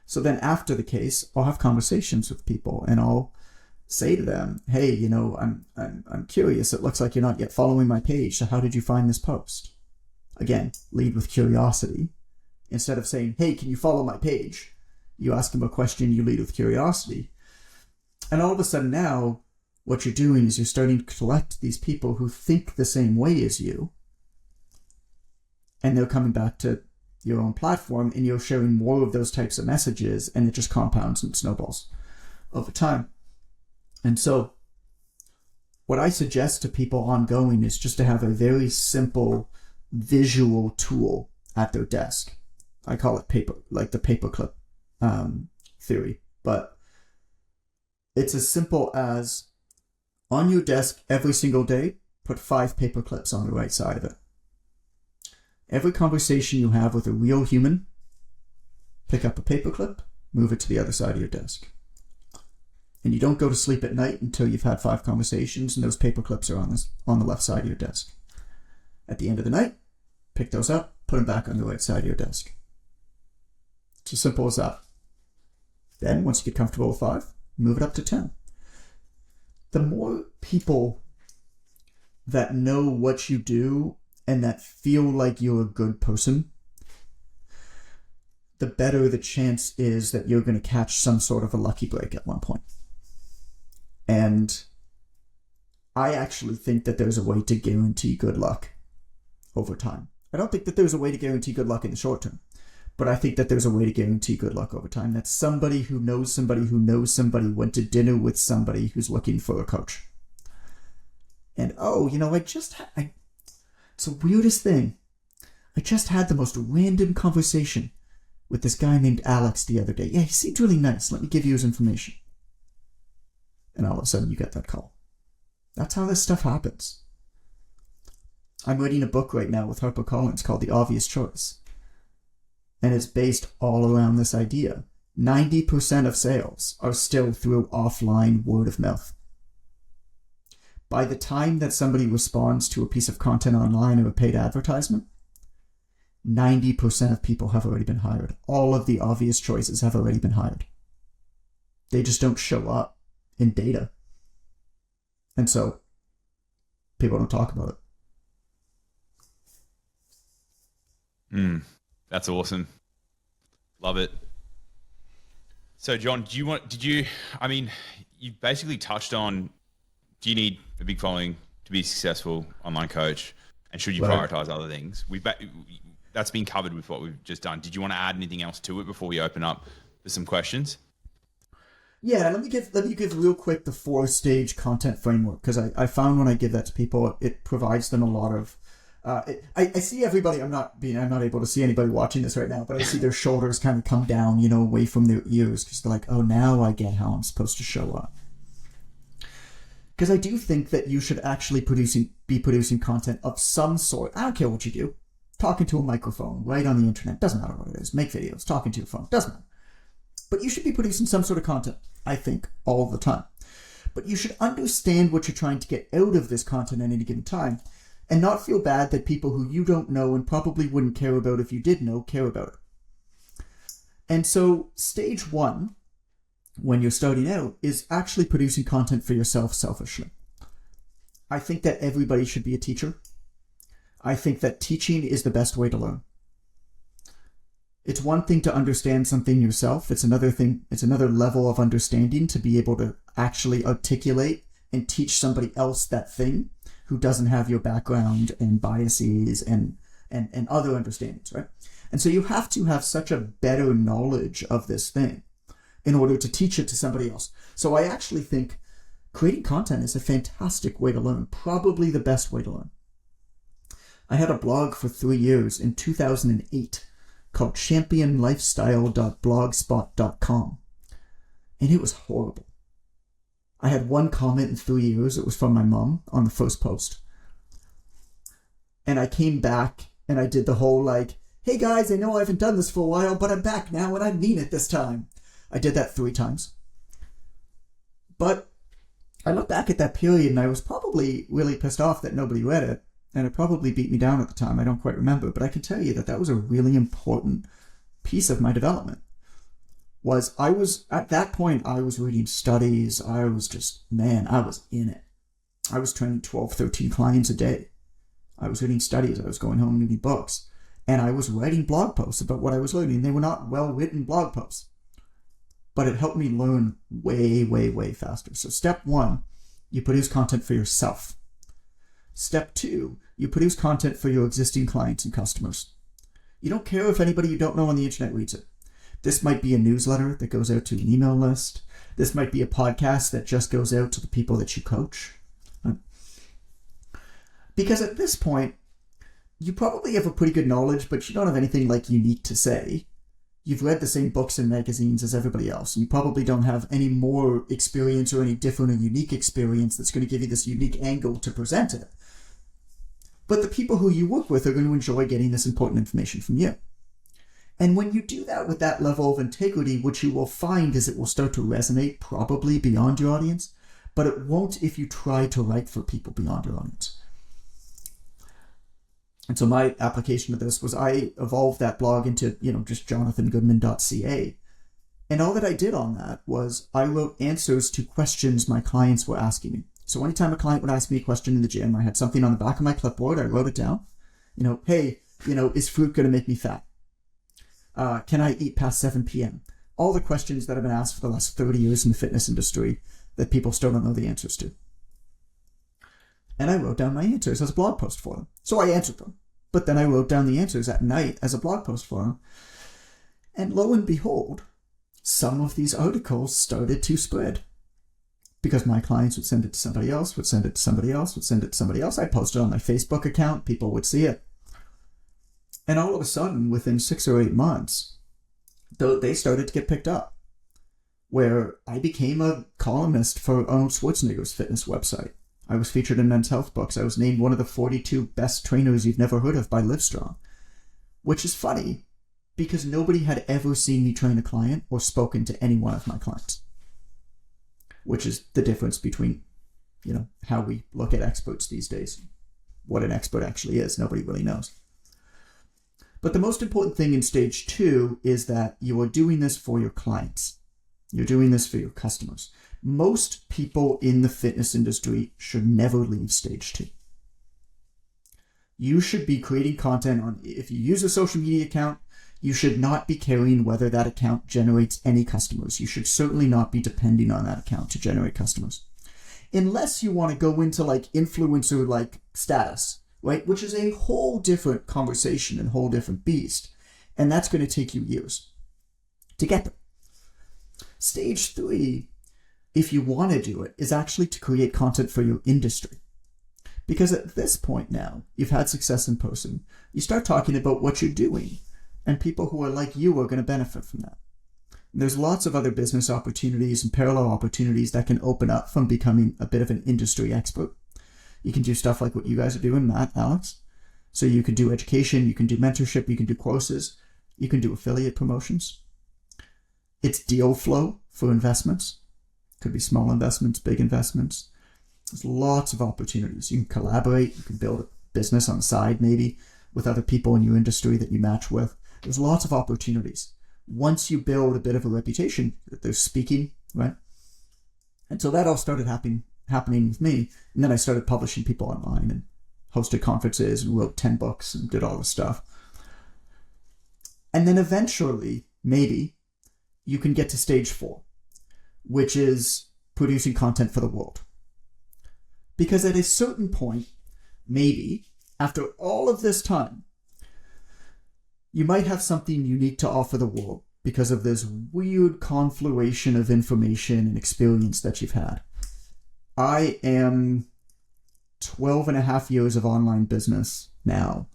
So then after the case, I'll have conversations with people and I'll say to them, hey, you know, I'm curious. It looks like you're not yet following my page. So how did you find this post? Again, lead with curiosity. Instead of saying, hey, can you follow my page? You ask them a question, you lead with curiosity. And all of a sudden now, what you're doing is you're starting to collect these people who think the same way as you. And they're coming back to your own platform and you're sharing more of those types of messages and it just compounds and snowballs over time. And so what I suggest to people ongoing is just to have a very simple visual tool at their desk. I call it paper, like the paperclip theory, but it's as simple as on your desk every single day, put 5 paper clips on the right side of it. Every conversation you have with a real human, pick up a paperclip, move it to the other side of your desk. And you don't go to sleep at night until you've had 5 conversations and those paper clips are on the left side of your desk. At the end of the night, pick those up, put them back on the right side of your desk. It's as simple as that. Then, once you get comfortable with 5, move it up to 10. The more people that know what you do and that feel like you're a good person, the better the chance is that you're going to catch some sort of a lucky break at one point. And I actually think that there's a way to guarantee good luck over time. I don't think that there's a way to guarantee good luck in the short term, but I think that there's a way to guarantee good luck over time. That's somebody who knows somebody who knows somebody went to dinner with somebody who's looking for a coach. And oh, you know, it's the weirdest thing. I just had the most random conversation with this guy named Alex the other day. Yeah, he seemed really nice. Let me give you his information. And all of a sudden you get that call. That's how this stuff happens. I'm reading a book right now with HarperCollins called The Obvious Choice. And it's based all around this idea. 90% of sales are still through offline word of mouth. By the time that somebody responds to a piece of content online or a paid advertisement, 90% of people have already been hired. All of the obvious choices have already been hired. They just don't show up in data. And so, people don't talk about it. That's awesome. Love it. So John, you basically touched on, do you need a big following to be a successful online coach? And should you prioritize other things? That's been covered with what we've just done. Did you want to add anything else to it before we open up for some questions? Yeah, let me give real quick the 4-stage content framework, because I found when I give that to people, it provides them a lot of I see everybody. I'm not able to see anybody watching this right now, but I see their shoulders kind of come down, away from their ears, because they're like, oh, now I get how I'm supposed to show up. Because I do think that you should actually be producing content of some sort. I don't care what you do. Talking to a microphone, right on the internet, doesn't matter what it is. Make videos, talking to your phone, doesn't matter. But you should be producing some sort of content, I think, all the time. But you should understand what you're trying to get out of this content at any given time, and not feel bad that people who you don't know and probably wouldn't care about if you did know, care about it. And so stage 1, when you're starting out, is actually producing content for yourself selfishly. I think that everybody should be a teacher. I think that teaching is the best way to learn. It's one thing to understand something yourself. It's another level of understanding to be able to actually articulate and teach somebody else that thing who doesn't have your background and biases and other understandings, right? And so you have to have such a better knowledge of this thing in order to teach it to somebody else. So I actually think creating content is a fantastic way to learn, probably the best way to learn. I had a blog for 3 years in 2008 called championlifestyle.blogspot.com, and it was horrible. I had one comment in 3 years. It was from my mom on the first post. And I came back and I did the whole like, hey guys, I know I haven't done this for a while, but I'm back now and I mean it this time. I did that 3 times. But I look back at that period and I was probably really pissed off that nobody read it. And it probably beat me down at the time. I don't quite remember. But I can tell you that that was a really important piece of my development. At that point, I was reading studies. I was in it. I was training 12, 13 clients a day. I was reading studies. I was going home and reading books. And I was writing blog posts about what I was learning. They were not well-written blog posts. But it helped me learn way, way, way faster. So step 1, you produce content for yourself. Step 2, you produce content for your existing clients and customers. You don't care if anybody you don't know on the internet reads it. This might be a newsletter that goes out to an email list. This might be a podcast that just goes out to the people that you coach. Because at this point, you probably have a pretty good knowledge, but you don't have anything like unique to say. You've read the same books and magazines as everybody else, and you probably don't have any more experience or any different or unique experience that's going to give you this unique angle to present it. But the people who you work with are going to enjoy getting this important information from you. And when you do that with that level of integrity, what you will find is it will start to resonate probably beyond your audience, but it won't if you try to write for people beyond your audience. And so my application of this was I evolved that blog into, just jonathangoodman.ca. And all that I did on that was I wrote answers to questions my clients were asking me. So anytime a client would ask me a question in the gym, I had something on the back of my clipboard, I wrote it down. Hey, is fruit going to make me fat? Can I eat past 7 p.m.? All the questions that have been asked for the last 30 years in the fitness industry that people still don't know the answers to. And I wrote down my answers as a blog post for them. So I answered them. But then I wrote down the answers at night as a blog post for them. And lo and behold, some of these articles started to spread. Because my clients would send it to somebody else, would send it to somebody else, would send it to somebody else. I posted on my Facebook account, people would see it. And all of a sudden, within 6 or 8 months, they started to get picked up. Where I became a columnist for Arnold Schwarzenegger's fitness website. I was featured in Men's Health books. I was named one of the 42 best trainers you've never heard of by Livestrong. Which is funny, because nobody had ever seen me train a client or spoken to any one of my clients. Which is the difference between, how we look at experts these days. What an expert actually is, nobody really knows. But the most important thing in stage 2 is that you are doing this for your clients. You're doing this for your customers. Most people in the fitness industry should never leave stage 2. You should be creating content on, if you use a social media account, you should not be caring whether that account generates any customers. You should certainly not be depending on that account to generate customers. Unless you want to go into influencer status, right? Which is a whole different conversation and whole different beast. And that's going to take you years to get there. Stage 3, if you want to do it, is actually to create content for your industry. Because at this point now, you've had success in person. You start talking about what you're doing. And people who are like you are going to benefit from that. There's lots of other business opportunities and parallel opportunities that can open up from becoming a bit of an industry expert. You can do stuff like what you guys are doing, Matt, Alex. So you can do education, you can do mentorship, you can do courses, you can do affiliate promotions. It's deal flow for investments. Could be small investments, big investments. There's lots of opportunities. You can collaborate, you can build a business on the side maybe with other people in your industry that you match with. There's lots of opportunities. Once you build a bit of a reputation, there's speaking, right? And so that all started happening with me. And then I started publishing people online. And hosted conferences and wrote 10 books and did all this stuff. And then eventually, maybe, you can get to stage 4, which is producing content for the world. Because at a certain point, maybe, after all of this time, you might have something unique to offer the world because of this weird confluation of information and experience that you've had. I am 12 and a half years of online business now,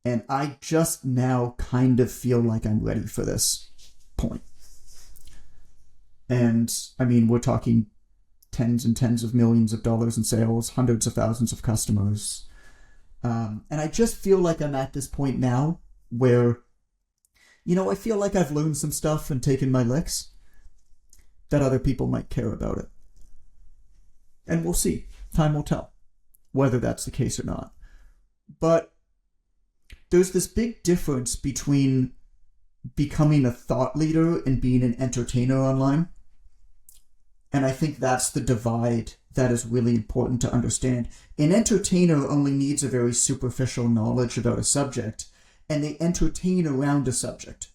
and I just now kind of feel like I'm ready for this point. And I mean, we're talking tens and tens of millions of dollars in sales, hundreds of thousands of customers. And I just feel like I'm at this point now where, I feel like I've learned some stuff and taken my licks that other people might care about it. And we'll see. Time will tell whether that's the case or not. But there's this big difference between becoming a thought leader and being an entertainer online. And I think that's the divide that is really important to understand. An entertainer only needs a very superficial knowledge about a subject, and they entertain around a subject.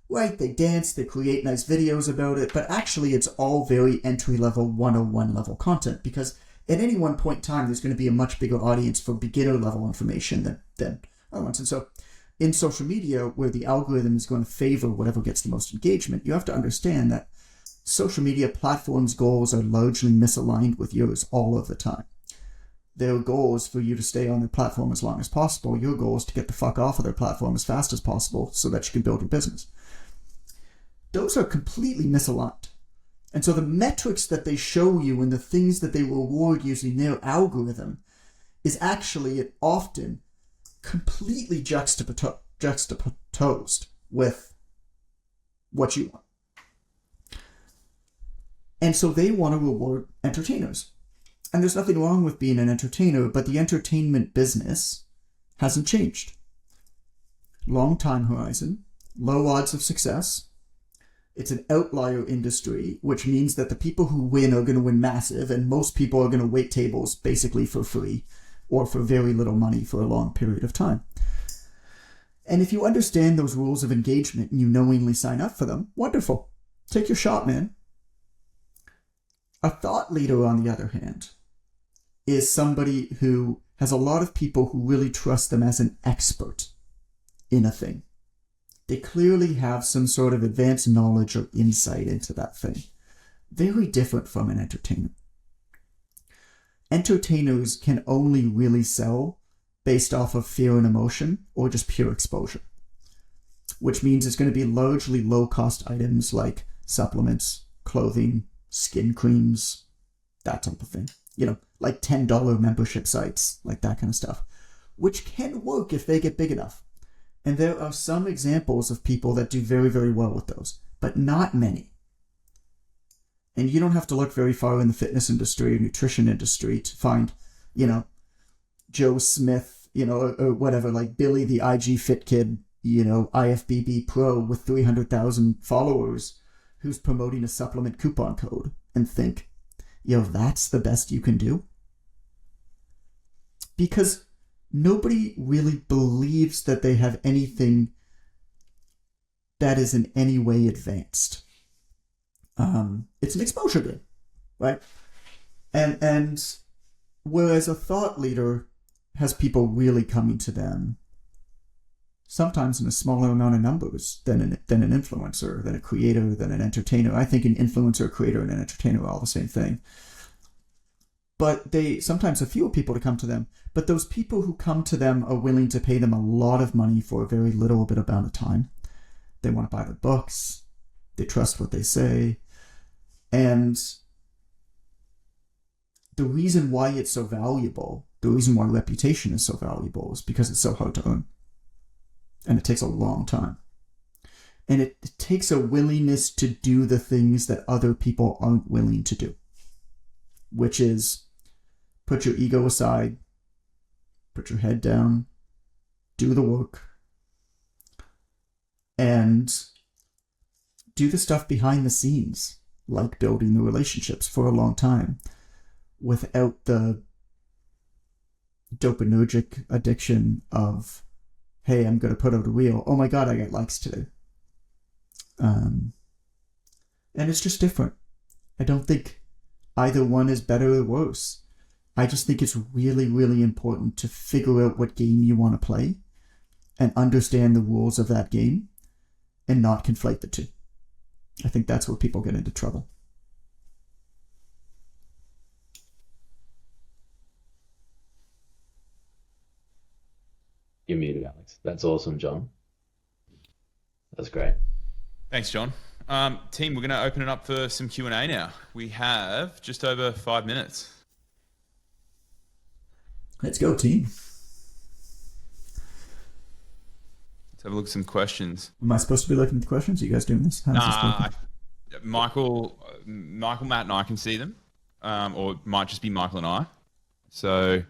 Right? They dance, they create nice videos about it, but actually it's all very entry-level 101 level content, because at any one point in time, there's going to be a much bigger audience for beginner-level information than other ones. And so in social media, where the algorithm is going to favor whatever gets the most engagement, you have to understand that social media platforms' goals are largely misaligned with yours all of the time. Their goal is for you to stay on their platform as long as possible. Your goal is to get the fuck off of their platform as fast as possible so that you can build your business. Those are completely misaligned. And so the metrics that they show you and the things that they reward using their algorithm is actually often completely juxtaposed with what you want. And so they want to reward entertainers. And there's nothing wrong with being an entertainer, but the entertainment business hasn't changed. Long time horizon, low odds of success. It's an outlier industry, which means that the people who win are going to win massive, and most people are going to wait tables basically for free or for very little money for a long period of time. And if you understand those rules of engagement and you knowingly sign up for them, wonderful. Take your shot, man. A thought leader, on the other hand, is somebody who has a lot of people who really trust them as an expert in a thing. They clearly have some sort of advanced knowledge or insight into that thing. Very different from an entertainer. Entertainers can only really sell based off of fear and emotion or just pure exposure, which means it's going to be largely low-cost items like supplements, clothing, skin creams, that type of thing. Like $10 membership sites, like that kind of stuff, which can work if they get big enough. And there are some examples of people that do very, very well with those, but not many. And you don't have to look very far in the fitness industry or nutrition industry to find, Joe Smith, or whatever, like Billy the IG Fit Kid, IFBB Pro with 300,000 followers who's promoting a supplement coupon code and think, that's the best you can do? Because nobody really believes that they have anything that is in any way advanced. It's an exposure game, right? And whereas a thought leader has people really coming to them, sometimes in a smaller amount of numbers than an influencer, than a creator, than an entertainer. I think an influencer, a creator, and an entertainer are all the same thing. But they sometimes have fewer people to come to them. But those people who come to them are willing to pay them a lot of money for a very little bit amount of time. They want to buy their books. They trust what they say. And the reason why it's so valuable, the reason why reputation is so valuable is because it's so hard to earn. And it takes a long time. And it takes a willingness to do the things that other people aren't willing to do. Which is put your ego aside, put your head down, do the work, and do the stuff behind the scenes, like building the relationships for a long time, without the dopaminergic addiction of, hey, I'm going to put out a reel. Oh my God, I got likes today. And it's just different. I don't think either one is better or worse. I just think it's really, really important to figure out what game you want to play and understand the rules of that game and not conflate the two. I think that's where people get into trouble. You're muted, Alex. That's awesome, John. That's great. Thanks, John. Team, we're going to open it up for some Q&A now. We have just over 5 minutes. Let's go, team. Let's have a look at some questions. Am I supposed to be looking at the questions? Are you guys doing this? Michael, Matt, and I can see them, or it might just be Michael and I. So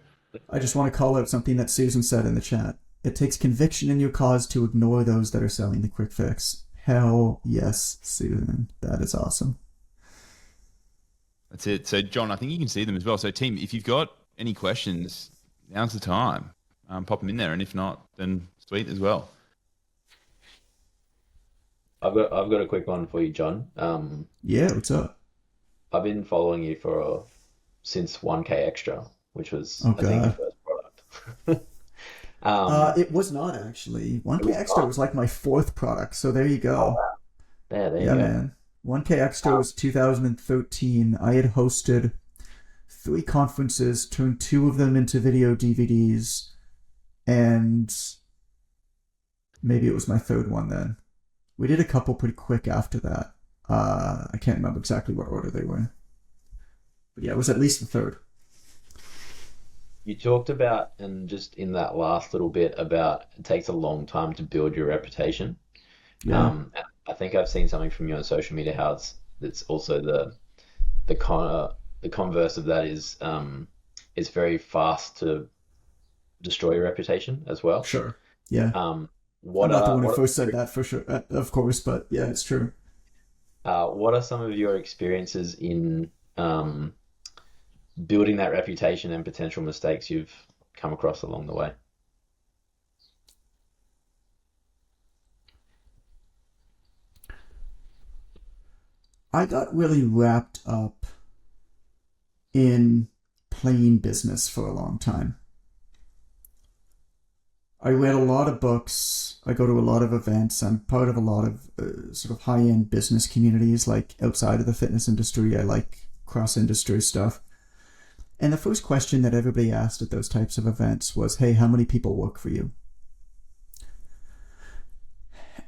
I just want to call out something that Susan said in the chat. It takes conviction in your cause to ignore those that are selling the quick fix. Hell yes, Susan. That is awesome. That's it. So, John, I think you can see them as well. So, team, if you've got any questions, now's the time. Pop them in there, and if not, then sweet as well. I've got a quick one for you, John. Yeah, what's up? I've been following you since 1K Extra, which was Oh, I think your God. first product. It was not actually. 1K was Extra not? was like my fourth product, so there you go. There you Yeah, go. man. 1K Extra was 2013. I had hosted 3 conferences, turned 2 of them into video DVDs, and maybe it was my third one then. We did a couple pretty quick after that. I can't remember exactly what order they were in. But yeah, it was at least the third. You talked about, and just in that last little bit, about it takes a long time to build your reputation. Yeah. And I think I've seen something from you on social media how it's also the converse of that is it's very fast to destroy your reputation as well. Sure. Yeah. Um, I'm what not the are one who what first said that for sure, of course, but yeah, it's true. what are some of your experiences in building that reputation and potential mistakes you've come across along the way? I got really wrapped up in playing business for a long time. I read a lot of books. I go to a lot of events. I'm part of a lot of sort of high-end business communities, like outside of the fitness industry. I like cross-industry stuff. And the first question that everybody asked at those types of events was, hey, how many people work for you?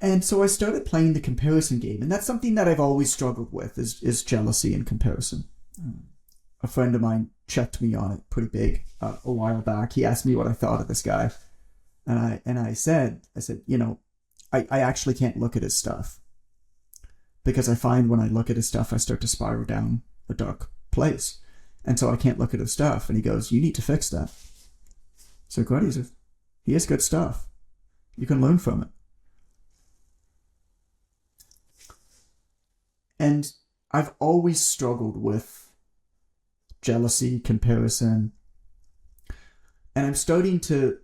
And so I started playing the comparison game. And that's something that I've always struggled with is jealousy and comparison. A friend of mine checked me on it pretty big a while back. He asked me what I thought of this guy. And I said, you know, I actually can't look at his stuff. Because I find when I look at his stuff, I start to spiral down a dark place. And so I can't look at his stuff. And he goes, you need to fix that. So God, he has good stuff. You can learn from it. And I've always struggled with jealousy, comparison. And I'm starting to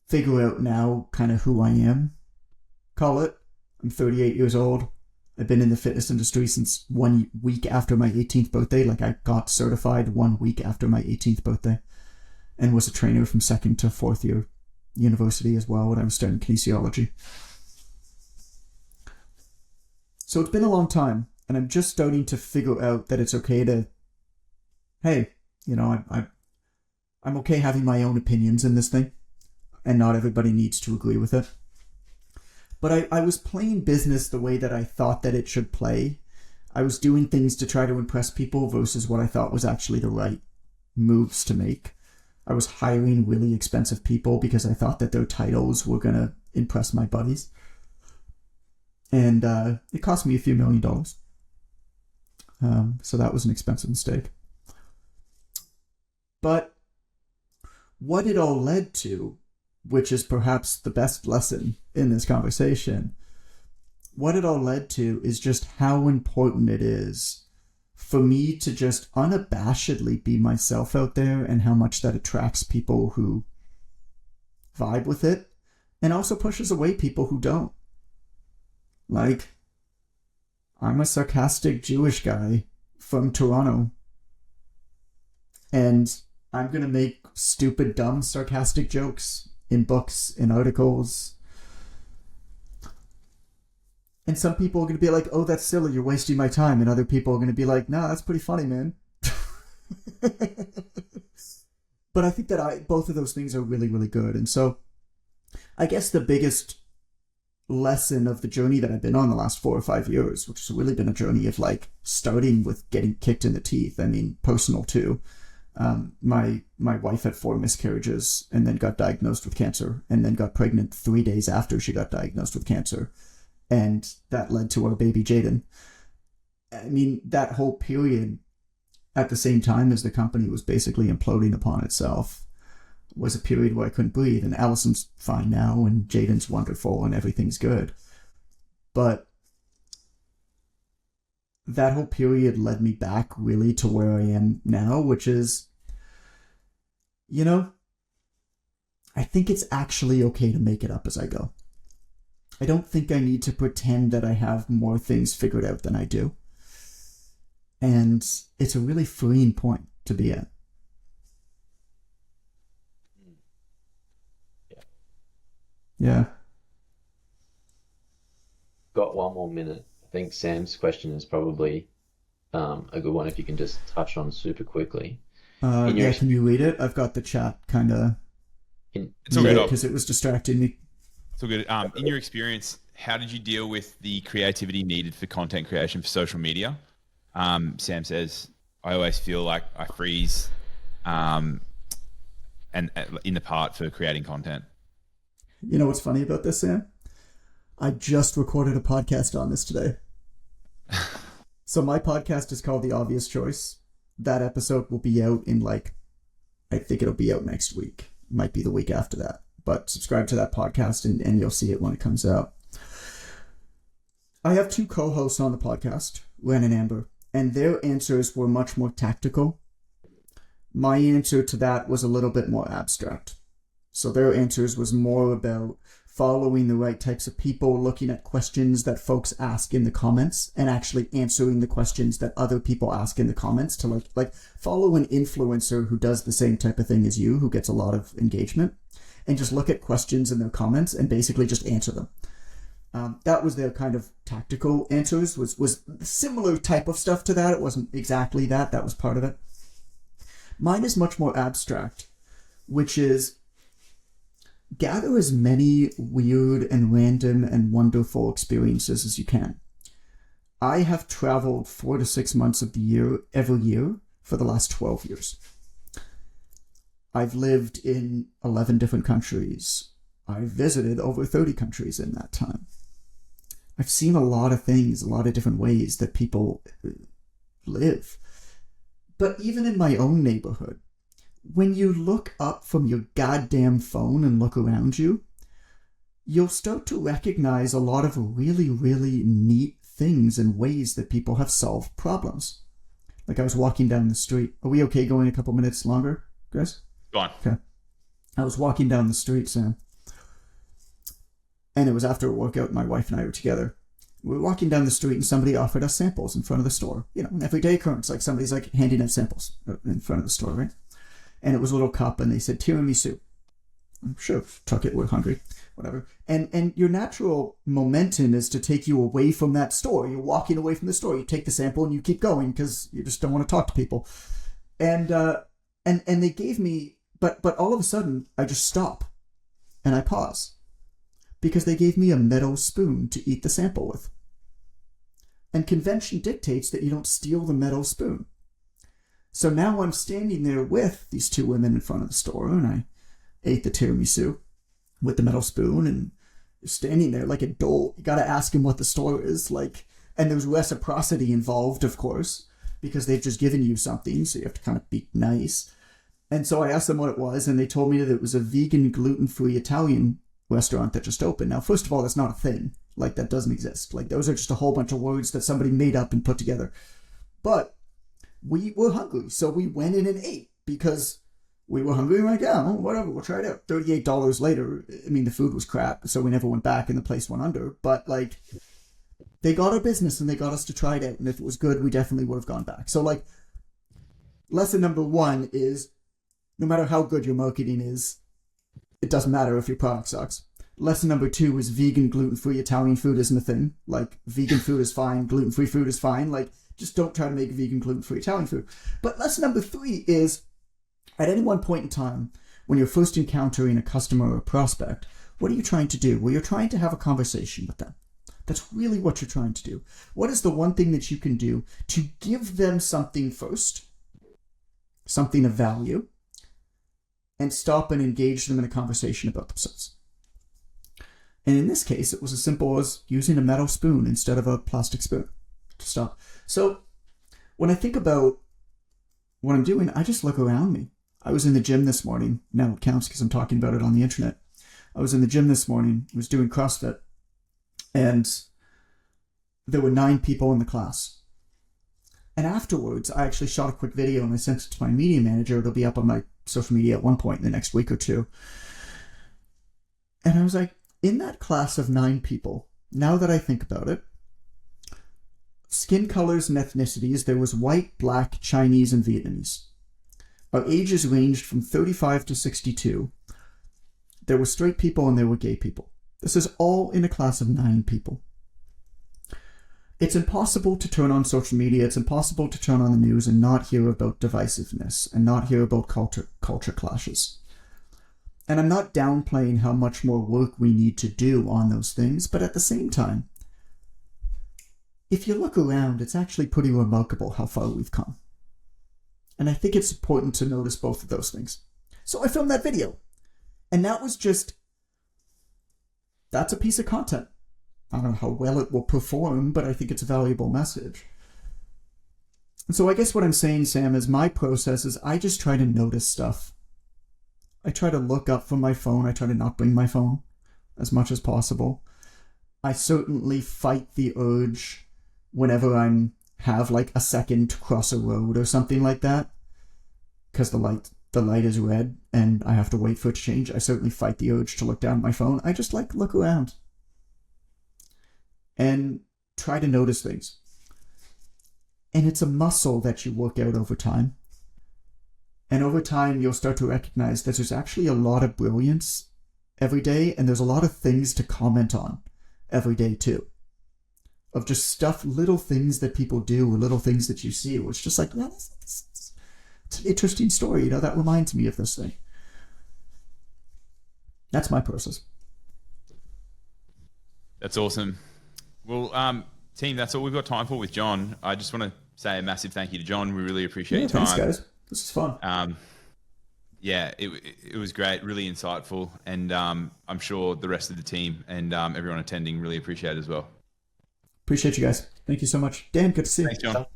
figure out now kind of who I am. Call it. I'm 38 years old. I've been in the fitness industry since 1 week after my 18th birthday. Like I got certified 1 week after my 18th birthday and was a trainer from 2nd to 4th year university as well when I was studying kinesiology. So it's been a long time and I'm just starting to figure out that it's okay to, hey, you know, I'm okay having my own opinions in this thing and not everybody needs to agree with it. But I was playing business the way that I thought that it should play. I was doing things to try to impress people versus what I thought was actually the right moves to make. I was hiring really expensive people because I thought that their titles were going to impress my buddies. And it cost me a few $1 million. So that was an expensive mistake. But what it all led to, which is perhaps the best lesson in this conversation, what it all led to is just how important it is for me to just unabashedly be myself out there and how much that attracts people who vibe with it and also pushes away people who don't. Like, I'm a sarcastic Jewish guy from Toronto, and I'm gonna make stupid, dumb, sarcastic jokes in books, in articles. And some people are gonna be like, oh, that's silly, you're wasting my time. And other people are gonna be like, nah, that's pretty funny, man. But I think that both of those things are really, really good. And so I guess the biggest lesson of the journey that I've been on the last 4 or 5 years, which has really been a journey of like starting with getting kicked in the teeth. I mean, personal too. My wife had 4 miscarriages and then got diagnosed with cancer, and then got pregnant 3 days after she got diagnosed with cancer. And that led to our baby Jaden. I mean, that whole period at the same time as the company was basically imploding upon itself was a period where I couldn't breathe. And Allison's fine now, and Jaden's wonderful, and everything's good. But that whole period led me back really to where I am now, which is, you know, I think it's actually okay to make it up as I go. I don't think I need to pretend that I have more things figured out than I do. And it's a really freeing point to be at. Yeah. Got one more minute. I think Sam's question is probably a good one if you can just touch on super quickly. Yeah, can you read it? I've got the chat kind of It's all good. because it was distracting me. It's all good. In your experience, how did you deal with the creativity needed for content creation for social media? Sam says, I always feel like I freeze and in the part for creating content. You know what's funny about this, Sam? I just recorded a podcast on this today. So my podcast is called The Obvious Choice. That episode will be out in I think it'll be out next week. Might be the week after that. But subscribe to that podcast and you'll see it when it comes out. I have 2 co-hosts on the podcast, Ren and Amber, and their answers were much more tactical. My answer to that was a little bit more abstract. So their answers was more about following the right types of people, looking at questions that folks ask in the comments, and actually answering the questions that other people ask in the comments to like follow an influencer who does the same type of thing as you, who gets a lot of engagement, and just look at questions in their comments and basically just answer them. That was their kind of tactical answers, was similar type of stuff to that. It wasn't exactly that. That was part of it. Mine is much more abstract, which is gather as many weird and random and wonderful experiences as you can. I have traveled 4 to 6 months of the year every year for the last 12 years. I've lived in 11 different countries. I've visited over 30 countries in that time. I've seen a lot of things, a lot of different ways that people live. But even in my own neighborhood, when you look up from your goddamn phone and look around you, you'll start to recognize a lot of really, really neat things and ways that people have solved problems. Like I was walking down the street. Are we okay going a couple minutes longer, guys? Go on. Okay. I was walking down the street, Sam. And it was after a workout, my wife and I were together. We were walking down the street and somebody offered us samples in front of the store. You know, an everyday occurrence, like somebody's like handing out samples in front of the store, right? And it was a little cup and they said tiramisu. I'm sure, took it, we're hungry, whatever. And your natural momentum is to take you away from that store. You're walking away from the store. You take the sample and you keep going because you just don't want to talk to people. And they gave me, but all of a sudden I just stop and I pause because they gave me a metal spoon to eat the sample with. And convention dictates that you don't steal the metal spoon. So now I'm standing there with these 2 women in front of the store, and I ate the tiramisu with the metal spoon, and you're standing there like a dolt. You got to ask him what the store is like. And there's reciprocity involved, of course, because they've just given you something, so you have to kind of be nice. And so I asked them what it was, and they told me that it was a vegan, gluten-free Italian restaurant that just opened. Now, first of all, that's not a thing. Like, that doesn't exist. Like, those are just a whole bunch of words that somebody made up and put together. But we were hungry. So we went in and ate because we were hungry. Like, yeah, well, whatever, we'll try it out. $38 later, I mean, the food was crap, so we never went back and the place went under. But, like, they got our business and they got us to try it out. And if it was good, we definitely would have gone back. So, like, lesson number one is no matter how good your marketing is, it doesn't matter if your product sucks. Lesson number two is vegan, gluten-free Italian food isn't a thing. Like, vegan food is fine, gluten-free food is fine. Like, just don't try to make vegan, gluten-free Italian food. But lesson number three is, at any one point in time, when you're first encountering a customer or a prospect, what are you trying to do? Well, you're trying to have a conversation with them. That's really what you're trying to do. What is the one thing that you can do to give them something first, something of value, and stop and engage them in a conversation about themselves? And in this case, it was as simple as using a metal spoon instead of a plastic spoon to stop. So when I think about what I'm doing, I just look around me. I was in the gym this morning. Now it counts because I'm talking about it on the internet. I was in the gym this morning. I was doing CrossFit. And there were 9 people in the class. And afterwards, I actually shot a quick video and I sent it to my media manager. It'll be up on my social media at one point in the next week or two. And I was like, in that class of 9 people, now that I think about it, skin colors and ethnicities, there was white, black, Chinese, and Vietnamese. Our ages ranged from 35 to 62. There were straight people and there were gay people. This is all in a class of 9 people. It's impossible to turn on social media, it's impossible to turn on the news and not hear about divisiveness and not hear about culture clashes. And I'm not downplaying how much more work we need to do on those things, but at the same time, if you look around, it's actually pretty remarkable how far we've come. And I think it's important to notice both of those things. So I filmed that video. And that was just, that's a piece of content. I don't know how well it will perform, but I think it's a valuable message. And so I guess what I'm saying, Sam, is my process is I just try to notice stuff. I try to look up from my phone. I try to not bring my phone as much as possible. I certainly fight the urge whenever have like a second to cross a road or something like that, because the light is red and I have to wait for it to change. I certainly fight the urge to look down at my phone. I just like look around and try to notice things. And it's a muscle that you work out over time. And over time, you'll start to recognize that there's actually a lot of brilliance every day, and there's a lot of things to comment on every day too. Of just stuff, little things that people do, or little things that you see, where it's just like, yeah, it's an interesting story, you know, that reminds me of this thing. That's my process. That's awesome. Well, team, that's all we've got time for with John. I just want to say a massive thank you to John. We really appreciate your time. Thanks, guys. This is fun. Yeah, it was great, really insightful, and I'm sure the rest of the team and everyone attending really appreciate it as well. Appreciate you guys. Thank you so much. Dan, good to see you. Thanks, John.